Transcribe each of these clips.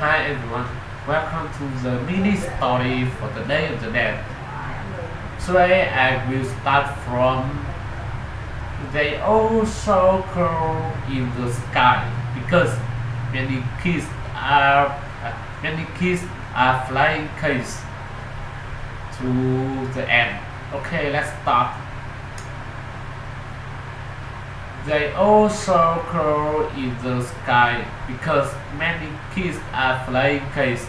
Hi everyone, welcome to the mini story for the Day of the Dead. Today I will start from they all circle in the sky because many kids are many kids are flying kites to the end. Okay, let's start. They all circle in the sky because many kids are flying kites.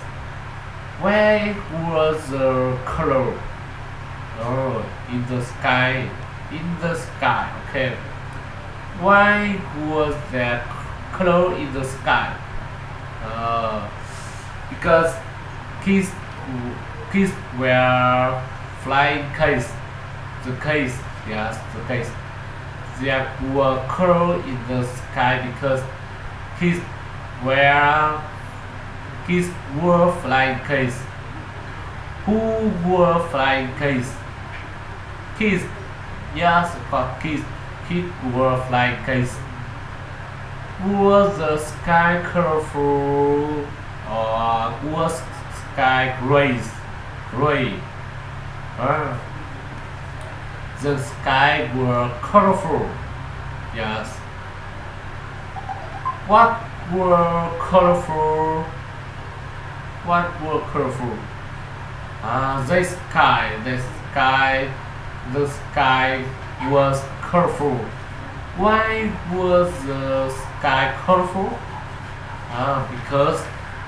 Where was the color? Oh, in the sky. In the sky. Okay. Why was there color in the sky? Uh, because kids kids were flying kites. The kites, yes, the kites. There were color in the sky because kids were kids were flying kites. Who were flying kites? Kids, yes, for kids. Kids were flying kites. Was the sky colorful or was sky gray? Gray. Uh, the sky were colorful. Yes. What were colorful? What were colorful? The sky was colorful. Why was the sky colorful?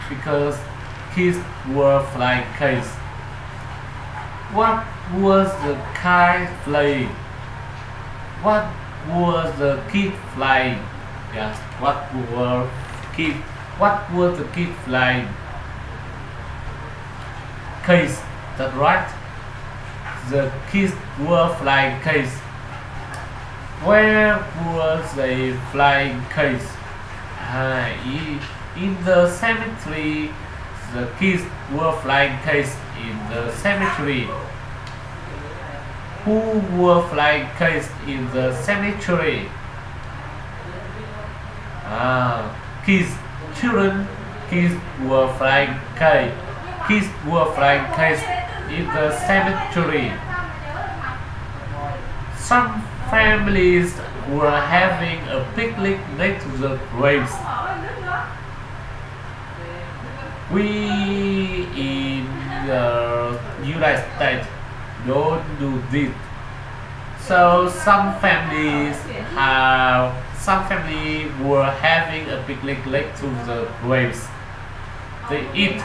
Because kids were flying kites. What was the kite flying? What was the kid flying? Yes. Kid? What was the kid flying? Kites. That's right. The kids were flying kites. Where was they flying kites? In the cemetery. The kids were flying kites in the cemetery. Who were flying kites in the cemetery? Kids, children. Kids were flying kites. Kids were flying kites in the cemetery. Some families were having a picnic next to the graves. We in the United States don't do this. So some families were having a picnic next to the graves. They eat,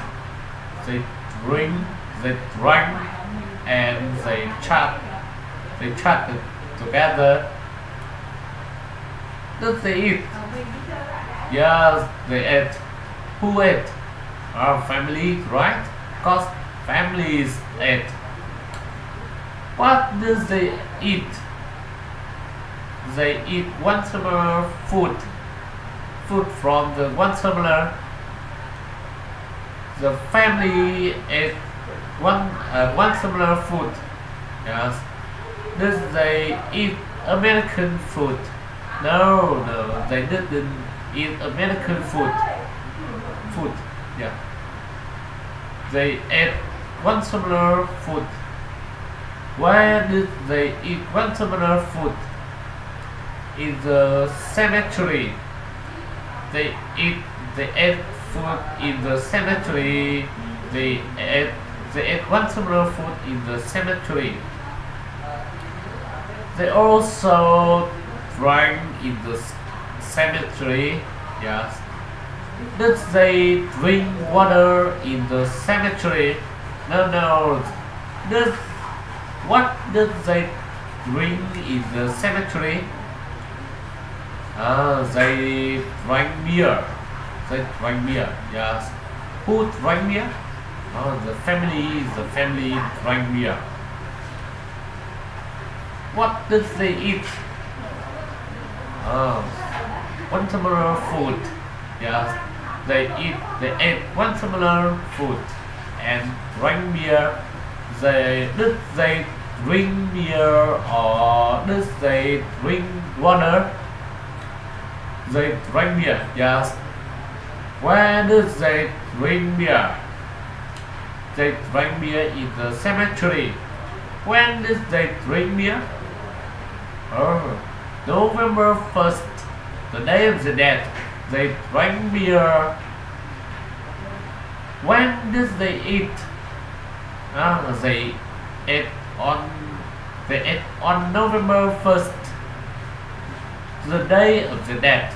they drink, they drank, and they chat. They chatted together. Did they eat? Yes, they ate. Who ate? Our family, right? Cause families ate. What did they eat? They eat one similar food. Food from the one similar. The family ate one similar food. Yes. Did they eat American food? No, they didn't eat American food. Food, yeah. They ate one similar food. Where did they eat one similar food? In the cemetery. They ate food in the cemetery. They ate one similar food in the cemetery. They also drank in the cemetery. Yes. Did they drink water in the cemetery? No. What did they drink in the cemetery? They drank beer. They drank beer. Yes. Who drank beer? The family drank beer. What did they eat? One similar food. Yes. They ate one similar food and drank beer. Did they drink beer or did they drink water? They drank beer. Yes. Where do they drink beer? They drink beer in the cemetery. When did they drink beer? Oh, November 1st, the day of the dead. They drank beer. When did they eat? They ate on November 1st, the day of the dead.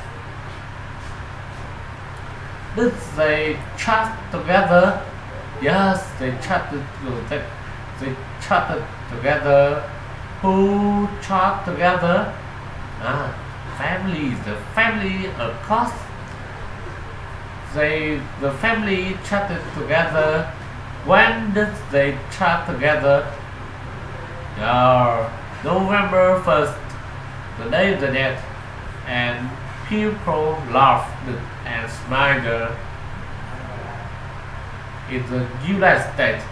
Did they chat together? Yes, they chatted. They chatted together. Who chat together? Family. The family, of course. The family chatted together. When did they chat together? November 1st, the day of the dead, and people laughed and smiled. In the United States,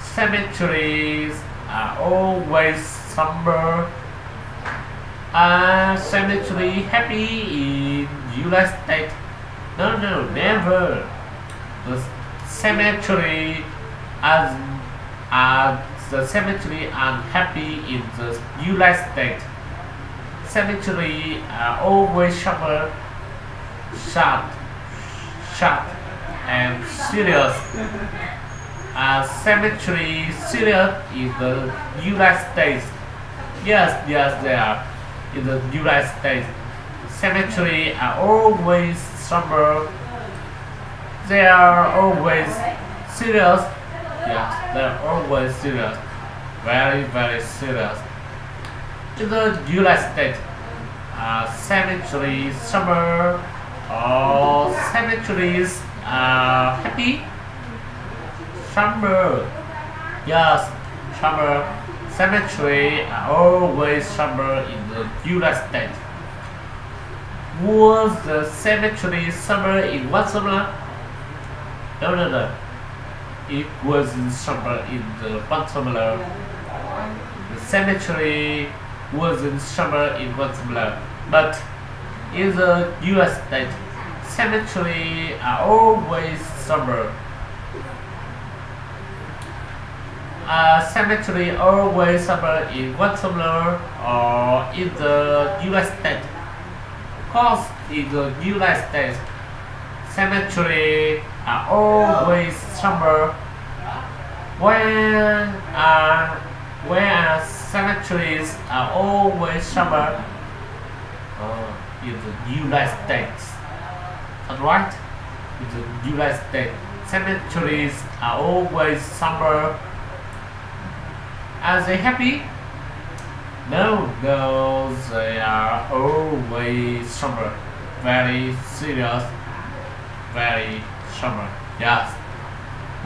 cemeteries are always somber. Are cemetery happy in United States? No, never. The cemetery the cemetery unhappy in the United States. Cemetery are always sharp, and serious. Cemetery serious in the United States. Yes, they are in the United States. Cemetery are always somber. They are always serious. Yes, they are always serious. Very, very serious. In the United States, cemetery summer or cemeteries are happy. Summer, yes, summer. Cemetery are always summer in the United States. Was the cemetery summer in one summer? No. It was in summer in the one summer. The cemetery was in summer in one summer. But in the US States, cemetery are always summer. Cemetery always summer in one summer or in the US States. Of course, in the United States, cemetery are always summer. Where cemeteries are always summer? In the United States. Alright? In the United States, cemeteries are always summer. Are they happy? No, they are always summer. Very serious. Very summer. Yes.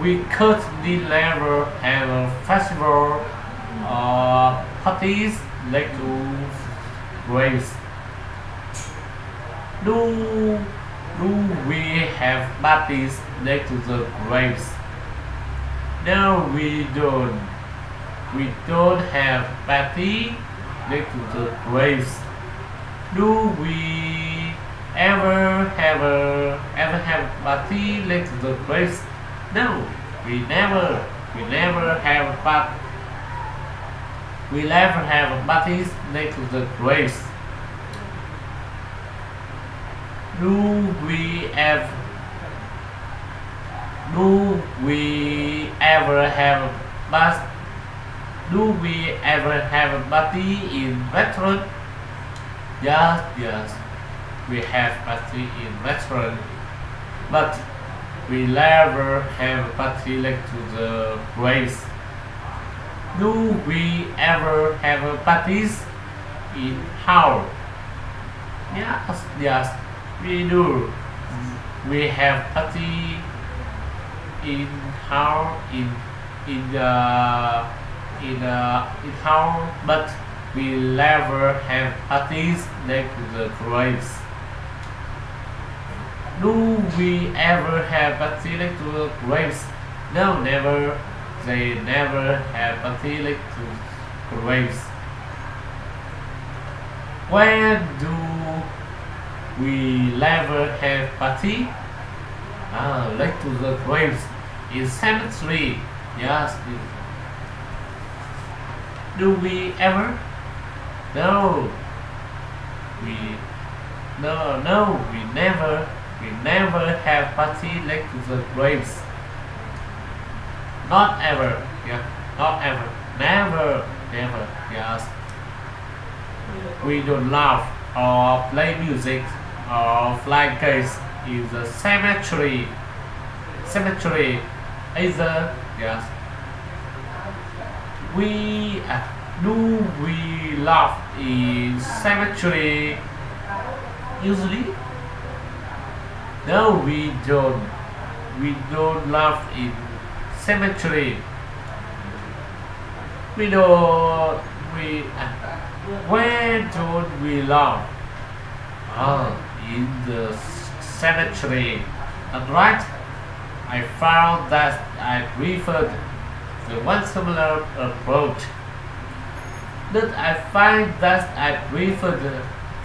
We could never have a festival or parties like to graves. Do we have parties next to the graves? No, we don't. We don't have party next to the graves. Do we ever have party next to the graves? No, we never have parties next to the graves. Do we ever have a party in restaurant? Yes, we have party in restaurant, but we never have a party next to the graves. Do we ever have parties in house? Yes, we do. We have party in house in house, but we never have parties next to the graves. Do we ever have party next to the graves? No, never. They never have party next to graves. Where do we never have party? Like to the graves in cemetery. Yes. Do we ever? No. We we never have party next to the graves. Not ever. Yeah. Not ever. Never. Yes. We don't laugh or play music or fly kites in the cemetery. Cemetery. Either. Yes. We do we laugh in cemetery usually? No, we don't. We don't laugh in cemetery. We don't. We where don't we laugh? In the cemetery. Alright. I found that I preferred the one similar approach. Did I find that I prefer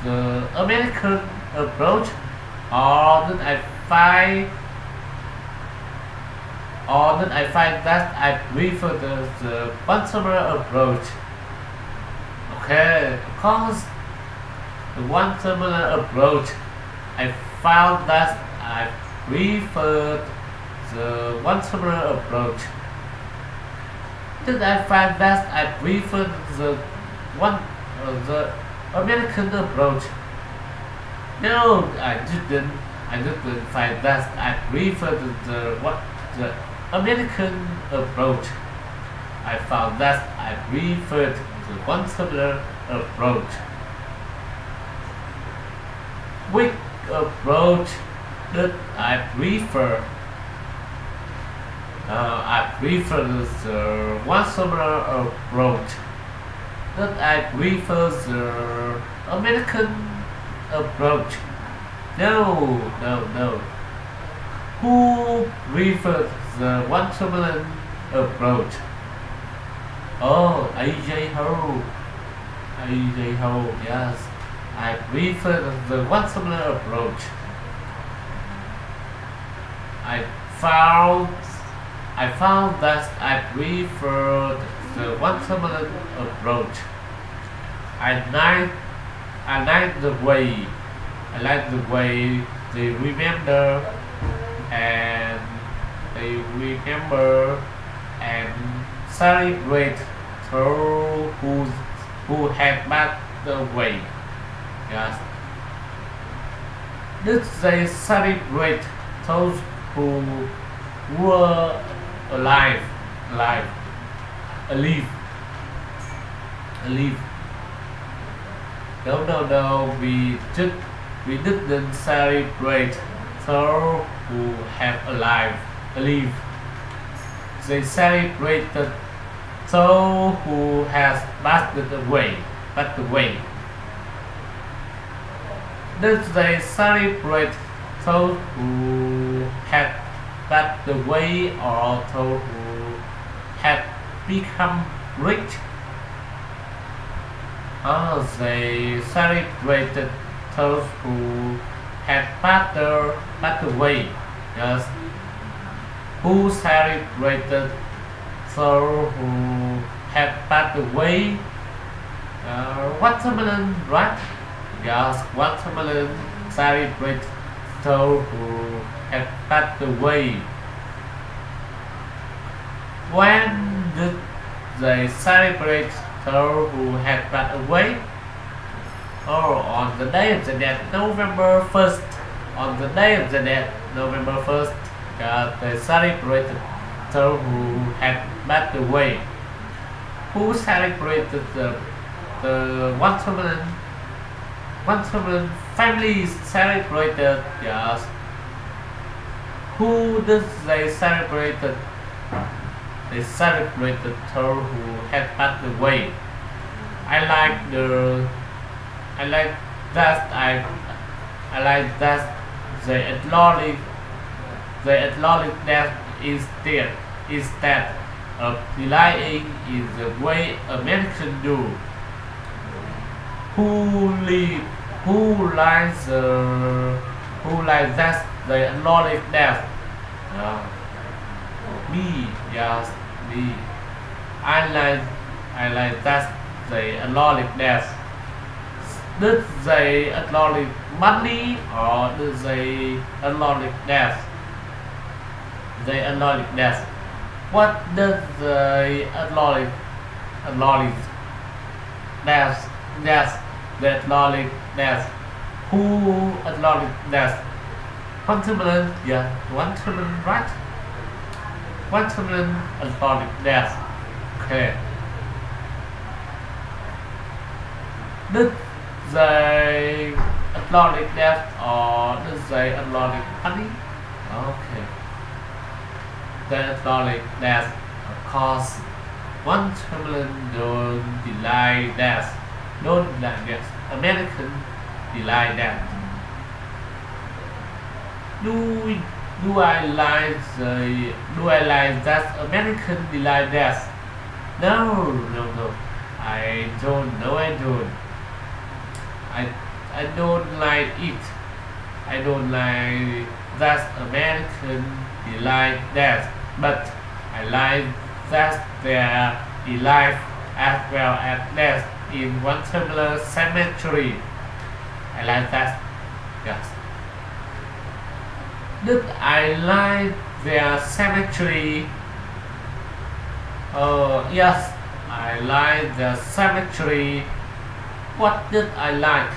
the American approach, or did I find that I prefer the one similar approach? Okay, because the one similar approach, I found that I preferred the one similar approach. Did I find that I preferred the American approach? No, I didn't. I didn't find that I preferred the American approach. I found that I preferred the one similar approach. Which approach did I prefer? I prefer the one similar approach. Did I prefer the American approach? No. Who preferred the one similar approach? Oh, AJ Ho. AJ Ho, yes. I prefer the one similar approach. I found that I preferred the one similar approach. I like the way they remember and celebrate those who had passed away. Yes. Did they celebrate those who were alive? Alive. No. We didn't celebrate those who have alive. They celebrated those who has passed away. Did they celebrate those who had passed away or those who had become rich? They celebrated those who had passed away. Yes. Who celebrated those who had passed away? Watermelon, right? Yes, watermelon celebrate those who had passed away. When did they celebrate those who had passed away? On the Day of the Dead, November 1st. On the Day of the Dead, November 1st, they celebrated those who had passed away. Who celebrated the watermelon? Watermelon families celebrated, yes. Who did they celebrated? They celebrated those who had passed away. I like that they acknowledge that instead of relying in the way Americans do. Who lies that they acknowledge Uh, me, yes, me. I like I like that they acknowledge that. Did they acknowledge money or did they acknowledge death? They acknowledge death. What did they acknowledge? Acknowledge death. Death. They acknowledge death. Who acknowledge death? Quantum, yeah, quantum, right? Quantum acknowledge death. Okay. Did they acknowledge death or did they acknowledge money? Okay. They acknowledge death. Of course, one Chamberlain don't deny death. Don't deny death. American deny death. Do do I like that American deny death? No, no, no. I don't. No, I don't. I I don't like it. I don't like that American deny death, but I like that there is life as well as death in one similar cemetery. I like that. Yes. Did I like their cemetery? Yes, I like the cemetery. What did I like?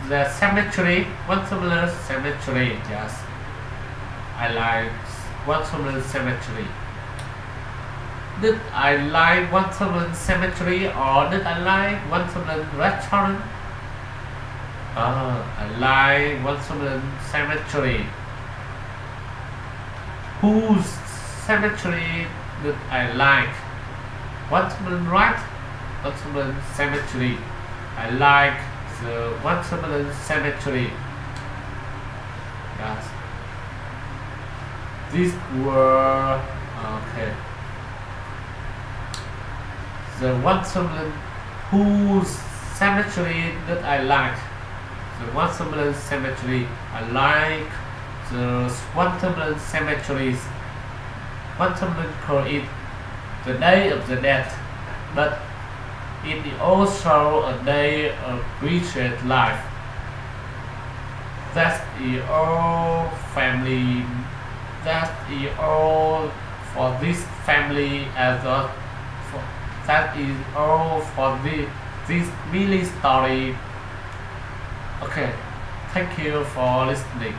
The cemetery, one similar cemetery. Yes, I like one similar cemetery. Did I like one similar cemetery or did I like one similar restaurant? I like one similar cemetery. Whose cemetery did I like? Watchman right? Watchman cemetery. I like the Watchman cemetery. Yes. These were okay. The Watchman whose cemetery that I like. The Watchman cemetery. I like the Watchman cemeteries. Watchman call it the Day of the Dead, but it is also a day of appreciate life. That is all family. That is all for this family as a. That is all for this mini story. Okay, thank you for listening.